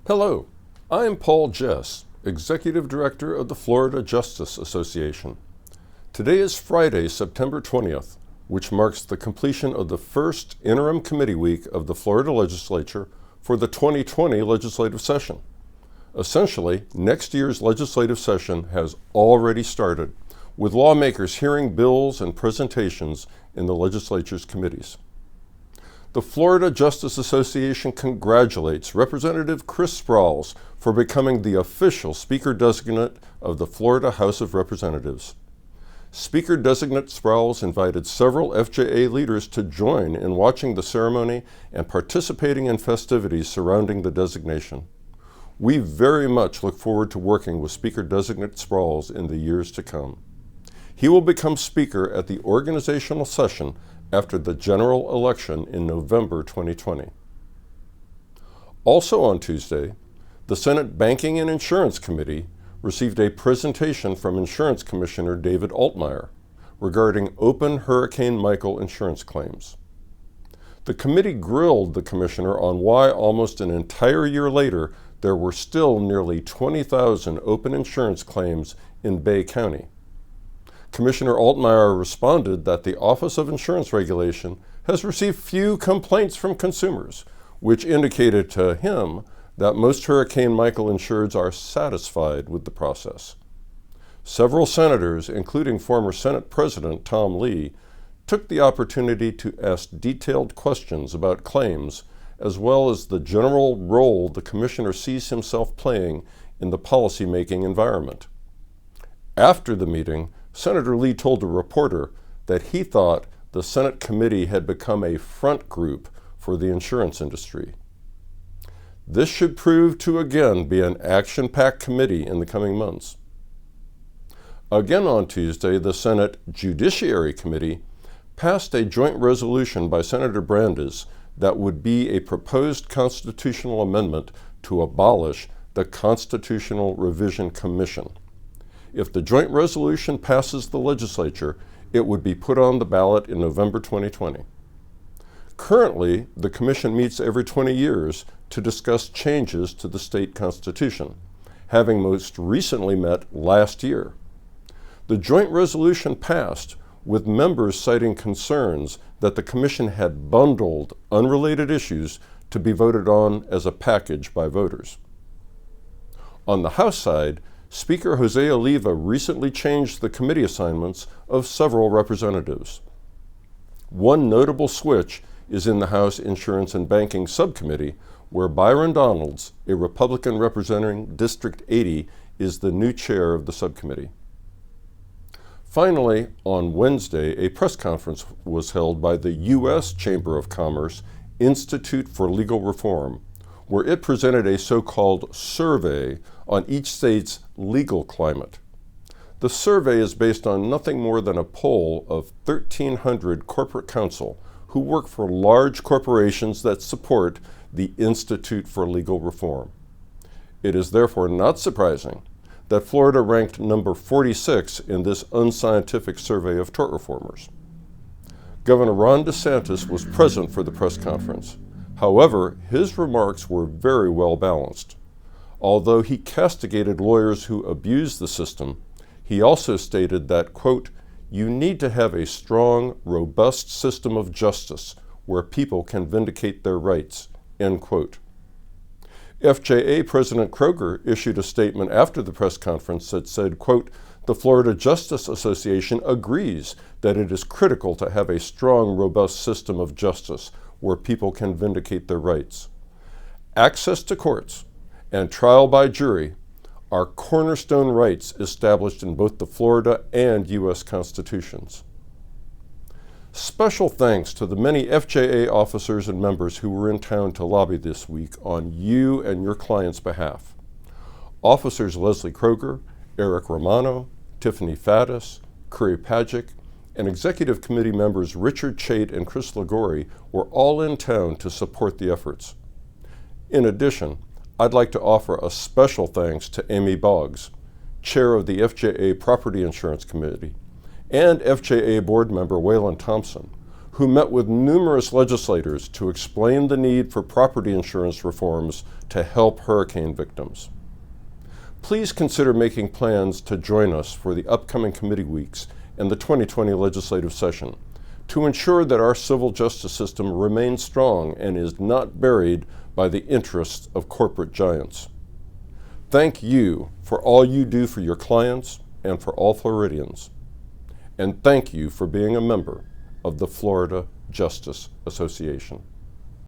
Hello, I'm Paul Jess, Executive Director of the Florida Justice Association. Today is Friday, September 20th, which marks the completion of the first Interim Committee week of the Florida legislature for the 2020 legislative session. Essentially, next year's legislative session has already started, with lawmakers hearing bills and presentations in the legislature's committees. The Florida Justice Association congratulates Representative Chris Sprowls for becoming the official Speaker-Designate of the Florida House of Representatives. Speaker-Designate Sprowls invited several FJA leaders to join in watching the ceremony and participating in festivities surrounding the designation. We very much look forward to working with Speaker-Designate Sprowls in the years to come. He will become Speaker at the organizational session after the general election in November 2020. Also on Tuesday, the Senate Banking and Insurance Committee received a presentation from Insurance Commissioner David Altmaier regarding open Hurricane Michael insurance claims. The committee grilled the commissioner on why almost an entire year later there were still nearly 20,000 open insurance claims in Bay County. Commissioner Altmaier responded that the Office of Insurance Regulation has received few complaints from consumers, which indicated to him that most Hurricane Michael insureds are satisfied with the process. Several senators, including former Senate President Tom Lee, took the opportunity to ask detailed questions about claims, as well as the general role the commissioner sees himself playing in the policymaking environment. After the meeting, Senator Lee told a reporter that he thought the Senate committee had become a front group for the insurance industry. This should prove to again be an action-packed committee in the coming months. Again on Tuesday, the Senate Judiciary Committee passed a joint resolution by Senator Brandes that would be a proposed constitutional amendment to abolish the Constitutional Revision Commission. If the joint resolution passes the legislature, it would be put on the ballot in November 2020. Currently, the commission meets every 20 years to discuss changes to the state constitution, having most recently met last year. The joint resolution passed, with members citing concerns that the commission had bundled unrelated issues to be voted on as a package by voters. On the House side, Speaker Jose Oliva recently changed the committee assignments of several representatives. One notable switch is in the House Insurance and Banking Subcommittee, where Byron Donalds, a Republican representing District 80, is the new chair of the subcommittee. Finally, on Wednesday, a press conference was held by the U.S. Chamber of Commerce Institute for Legal Reform, where it presented a so-called survey on each state's legal climate. The survey is based on nothing more than a poll of 1,300 corporate counsel who work for large corporations that support the Institute for Legal Reform. It is therefore not surprising that Florida ranked number 46 in this unscientific survey of tort reformers. Governor Ron DeSantis was present for the press conference. However, his remarks were very well balanced. Although he castigated lawyers who abused the system, he also stated that, quote, "You need to have a strong, robust system of justice where people can vindicate their rights," end quote. FJA President Kroger issued a statement after the press conference that said, quote, "The Florida Justice Association agrees that it is critical to have a strong, robust system of justice where people can vindicate their rights. Access to courts and trial by jury are cornerstone rights established in both the Florida and U.S. constitutions." Special thanks to the many FJA officers and members who were in town to lobby this week on you and your clients' behalf. Officers Leslie Kroger, Eric Romano, Tiffany Faddis, Curry Pagic, and Executive Committee members Richard Chait and Chris Liguori were all in town to support the efforts. In addition, I'd like to offer a special thanks to Amy Boggs, chair of the FJA Property Insurance Committee, and FJA board member Waylon Thompson, who met with numerous legislators to explain the need for property insurance reforms to help hurricane victims. Please consider making plans to join us for the upcoming committee weeks and the 2020 legislative session to ensure that our civil justice system remains strong and is not buried by the interests of corporate giants. Thank you for all you do for your clients and for all Floridians. And thank you for being a member of the Florida Justice Association.